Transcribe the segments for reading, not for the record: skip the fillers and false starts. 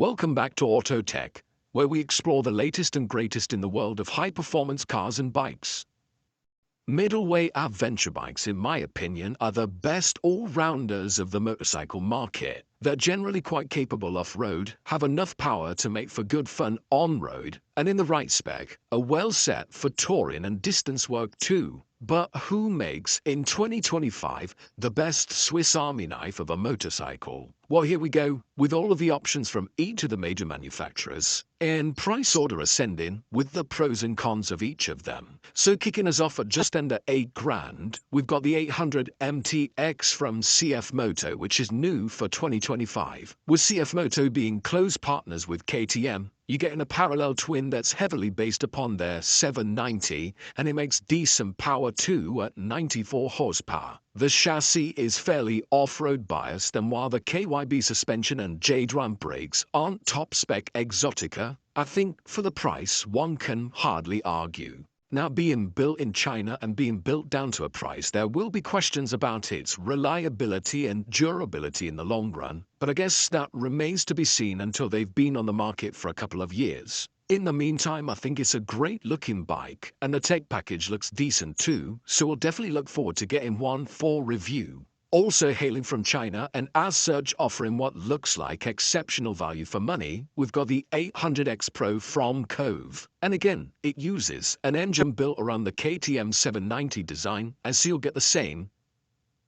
Welcome back to Auto Tech, where we explore the latest and greatest in the world of high-performance cars and bikes. Middleweight adventure bikes, in my opinion, are the best all-rounders of the motorcycle market. They're generally quite capable off-road, have enough power to make for good fun on-road, and in the right spec, are well set for touring and distance work too. But who makes, in 2025, the best Swiss Army knife of a motorcycle? Well, here we go, with all of the options from each of the major manufacturers, in price order ascending, with the pros and cons of each of them. So kicking us off at just under 8 grand, we've got the 800 MTX from CF Moto, which is new for 2025. With CF Moto being close partners with KTM, you're getting a parallel twin that's heavily based upon their 790, and it makes decent power too at 94 horsepower. The chassis is fairly off-road biased, and while the KYB suspension and J-drum brakes aren't top-spec exotica, I think for the price one can hardly argue. Now, being built in China and being built down to a price, there will be questions about its reliability and durability in the long run, but I guess that remains to be seen until they've been on the market for a couple of years. In the meantime, I think it's a great looking bike, and the tech package looks decent too, so we'll definitely look forward to getting one for review. Also hailing from China and as such offering what looks like exceptional value for money, we've got the 800X Pro from Cove. And again, it uses an engine built around the KTM 790 design, and so you'll get the same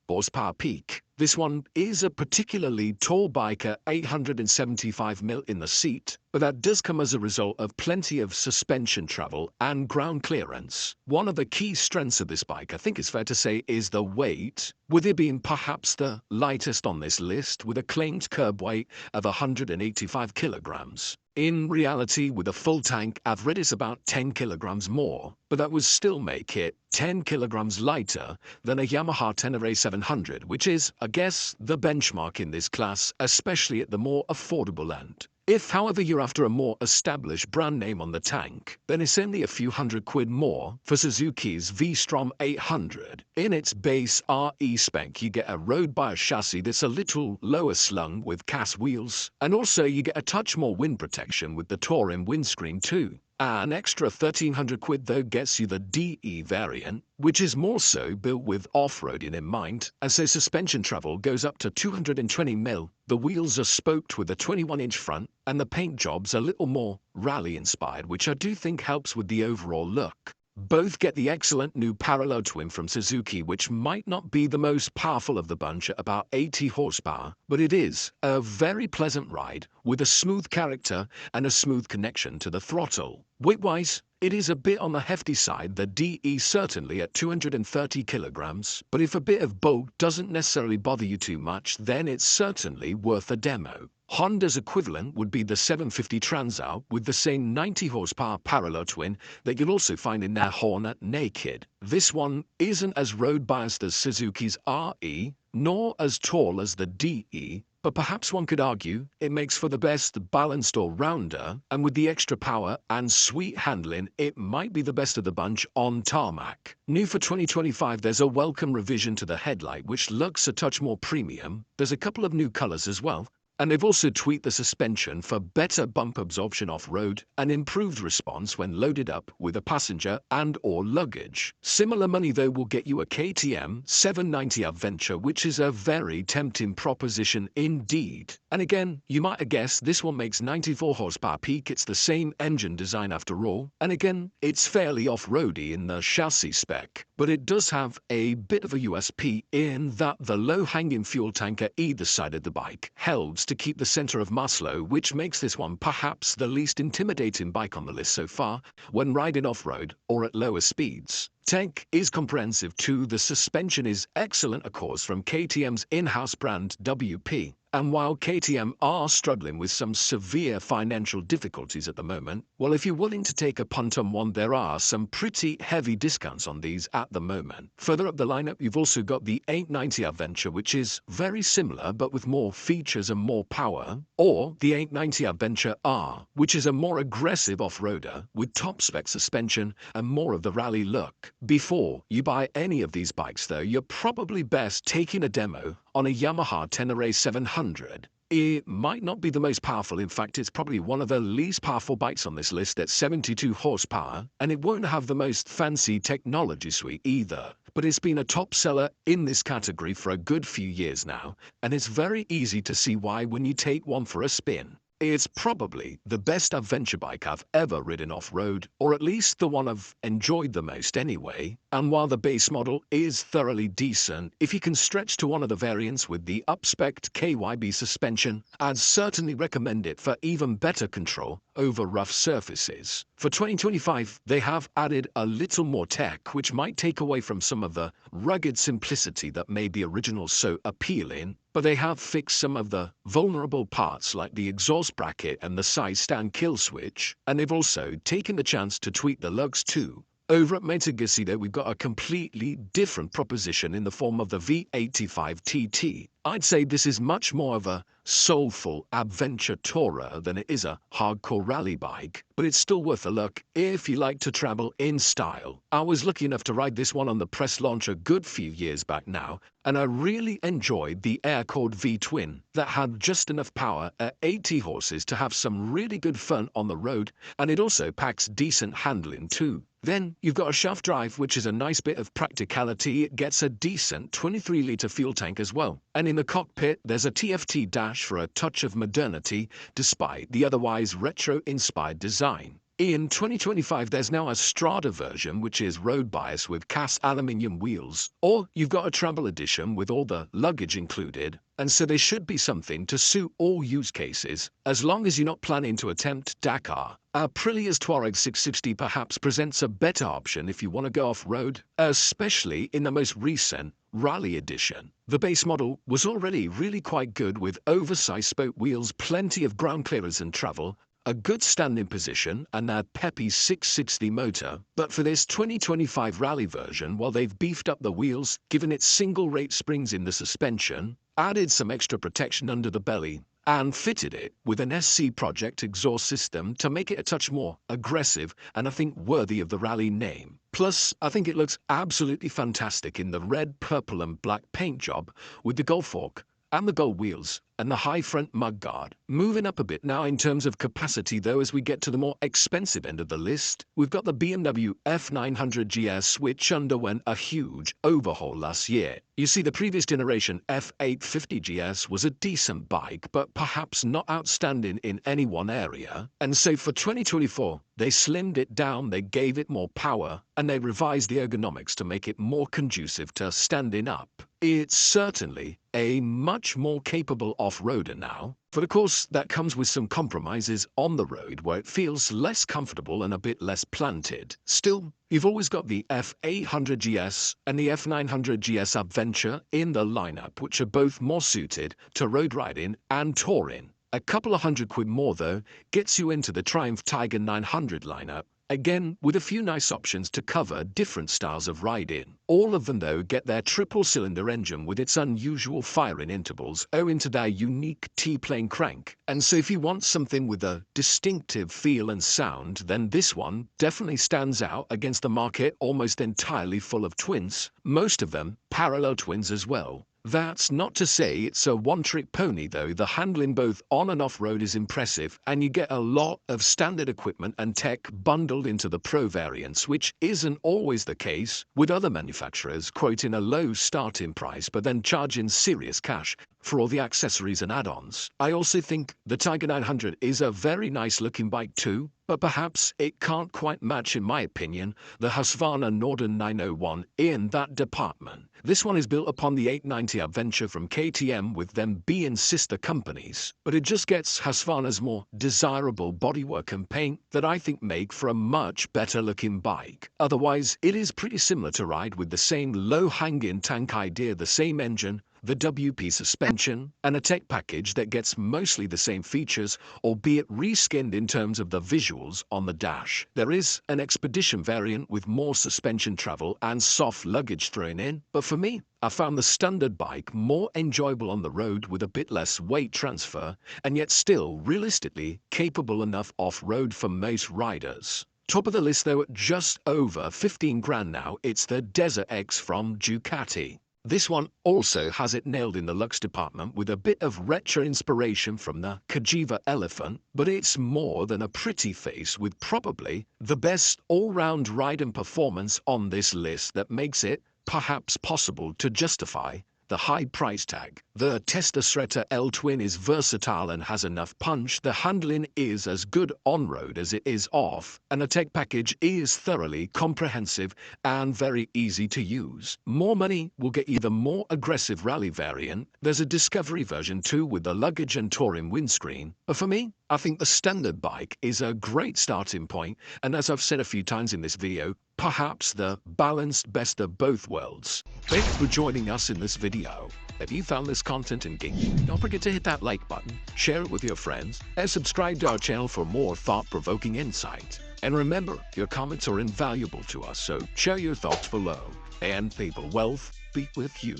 horsepower peak. This one is a particularly tall bike at 875mm in the seat, but that does come as a result of plenty of suspension travel and ground clearance. One of the key strengths of this bike, I think it's fair to say, is the weight, with it being perhaps the lightest on this list with a claimed curb weight of 185 kilograms. In reality, with a full tank, I've read it's about 10 kilograms more, but that would still make it 10 kilograms lighter than a Yamaha Tenere 700, which is, I guess, the benchmark in this class, especially at the more affordable end. If, however, you're after a more established brand name on the tank, then it's only a few £100 more for Suzuki's V-Strom 800. In its base RE spec, you get a road bias chassis that's a little lower slung with cast wheels, and also you get a touch more wind protection with the Touring windscreen too. An extra £1,300 though gets you the DE variant, which is more so built with off-roading in mind, and so suspension travel goes up to 220mm. The wheels are spoked with a 21-inch front, and the paint job's a little more rally-inspired, which I do think helps with the overall look. Both get the excellent new parallel twin from Suzuki, which might not be the most powerful of the bunch at about 80 horsepower, but it is a very pleasant ride with a smooth character and a smooth connection to the throttle. Weight-wise, it is a bit on the hefty side, the DE certainly at 230 kilograms, but if a bit of bulk doesn't necessarily bother you too much, then it's certainly worth a demo. Honda's equivalent would be the 750 Transal with the same 90 horsepower parallel twin that you'll also find in their Hornet Naked. This one isn't as road biased as Suzuki's RE, nor as tall as the DE, but perhaps one could argue it makes for the best balanced all-rounder, and with the extra power and sweet handling, it might be the best of the bunch on tarmac. New for 2025, there's a welcome revision to the headlight, which looks a touch more premium. There's a couple of new colors as well, and they've also tweaked the suspension for better bump absorption off-road and improved response when loaded up with a passenger and/or luggage. Similar money though will get you a KTM 790 Adventure, which is a very tempting proposition indeed. And again, you might have guessed this one makes 94 horsepower peak. It's the same engine design after all, and again, it's fairly off-roady in the chassis spec. But it does have a bit of a USP in that the low-hanging fuel tank at either side of the bike helps to keep the center of mass low, which makes this one perhaps the least intimidating bike on the list so far when riding off-road or at lower speeds. Tech is comprehensive too. The suspension is excellent, of course, from KTM's in-house brand WP. And while KTM are struggling with some severe financial difficulties at the moment, well, if you're willing to take a punt on one, there are some pretty heavy discounts on these at the moment. Further up the lineup, you've also got the 890 Adventure, which is very similar but with more features and more power, or the 890 Adventure R, which is a more aggressive off-roader with top-spec suspension and more of the rally look. Before you buy any of these bikes, though, you're probably best taking a demo on a Yamaha Tenere 700. It might not be the most powerful, in fact it's probably one of the least powerful bikes on this list at 72 horsepower, and it won't have the most fancy technology suite either. But it's been a top seller in this category for a good few years now, and it's very easy to see why when you take one for a spin. It's probably the best adventure bike I've ever ridden off-road, or at least the one I've enjoyed the most anyway. And while the base model is thoroughly decent, if you can stretch to one of the variants with the up-spec'd KYB suspension, I'd certainly recommend it for even better control over rough surfaces. For 2025, they have added a little more tech, which might take away from some of the rugged simplicity that made the original so appealing, but they have fixed some of the vulnerable parts like the exhaust bracket and the side stand kill switch, and they've also taken the chance to tweak the lugs too. Over at Metagasido, we've got a completely different proposition in the form of the V85 TT. I'd say this is much more of a soulful adventure tourer than it is a hardcore rally bike, but it's still worth a look if you like to travel in style. I was lucky enough to ride this one on the press launch a good few years back now, and I really enjoyed the air-cooled V-twin that had just enough power at 80 horses to have some really good fun on the road, and it also packs decent handling too. Then you've got a shaft drive, which is a nice bit of practicality. It gets a decent 23-litre fuel tank as well. And in the cockpit, there's a TFT dash for a touch of modernity, despite the otherwise retro-inspired design. In 2025, there's now a Strada version, which is road bias with cast aluminium wheels, or you've got a travel edition with all the luggage included, and so there should be something to suit all use cases, as long as you're not planning to attempt Dakar. Aprilia's Touareg 660 perhaps presents a better option if you want to go off-road, especially in the most recent Rally edition. The base model was already really quite good with oversized spoke wheels, plenty of ground clearance and travel, a good standing position, and that peppy 660 motor. But for this 2025 Rally version, while they've beefed up the wheels, given it single-rate springs in the suspension, added some extra protection under the belly, and fitted it with an SC Project exhaust system to make it a touch more aggressive and I think worthy of the Rally name. Plus, I think it looks absolutely fantastic in the red, purple and black paint job with the gold fork and the gold wheels and the high front mudguard. Moving up a bit now in terms of capacity though, as we get to the more expensive end of the list, we've got the BMW F900 GS, which underwent a huge overhaul last year. You see, the previous generation F850 GS was a decent bike, but perhaps not outstanding in any one area. And so for 2024, they slimmed it down, they gave it more power, and they revised the ergonomics to make it more conducive to standing up. It's certainly a much more capable off-roader now, but of course that comes with some compromises on the road where it feels less comfortable and a bit less planted. Still, you've always got the F800 GS and the F900 GS Adventure in the lineup, which are both more suited to road riding and touring. A couple of £100 more though gets you into the Triumph Tiger 900 lineup, again with a few nice options to cover different styles of riding. All of them though get their triple-cylinder engine with its unusual firing intervals owing to their unique T-plane crank. And so if you want something with a distinctive feel and sound, then this one definitely stands out against the market almost entirely full of twins, most of them parallel twins as well. That's not to say it's a one-trick pony though. The handling both on and off-road is impressive, and you get a lot of standard equipment and tech bundled into the Pro variants, which isn't always the case, with other manufacturers quoting a low starting price but then charging serious cash for all the accessories and add-ons. I also think the Tiger 900 is a very nice looking bike too, but perhaps it can't quite match, in my opinion, the Husqvarna Norden 901 in that department. This one is built upon the 890 Adventure from KTM, with them being sister companies, but it just gets Husqvarna's more desirable bodywork and paint that I think make for a much better looking bike. Otherwise, it is pretty similar to ride, with the same low-hanging tank idea, the same engine, the WP suspension, and a tech package that gets mostly the same features, albeit reskinned in terms of the visuals on the dash. There is an Expedition variant with more suspension travel and soft luggage thrown in, but for me, I found the standard bike more enjoyable on the road with a bit less weight transfer, and yet still realistically capable enough off-road for most riders. Top of the list though, at just over 15 grand now, it's the Desert X from Ducati. This one also has it nailed in the looks department with a bit of retro inspiration from the Kajiva elephant, but it's more than a pretty face with probably the best all-round ride and performance on this list that makes it perhaps possible to justify the high price tag. The Testostrata L-Twin is versatile and has enough punch. The handling is as good on-road as it is off, and the tech package is thoroughly comprehensive and very easy to use. More money will get you the more aggressive rally variant. There's a Discovery version too with the luggage and touring windscreen. But for me, I think the standard bike is a great starting point, and as I've said a few times in this video, perhaps the balanced best of both worlds. Thank you for joining us in this video. If you found this content engaging, don't forget to hit that like button, share it with your friends, and subscribe to our channel for more thought-provoking insight. And remember, your comments are invaluable to us, so share your thoughts below. And people wealth be with you.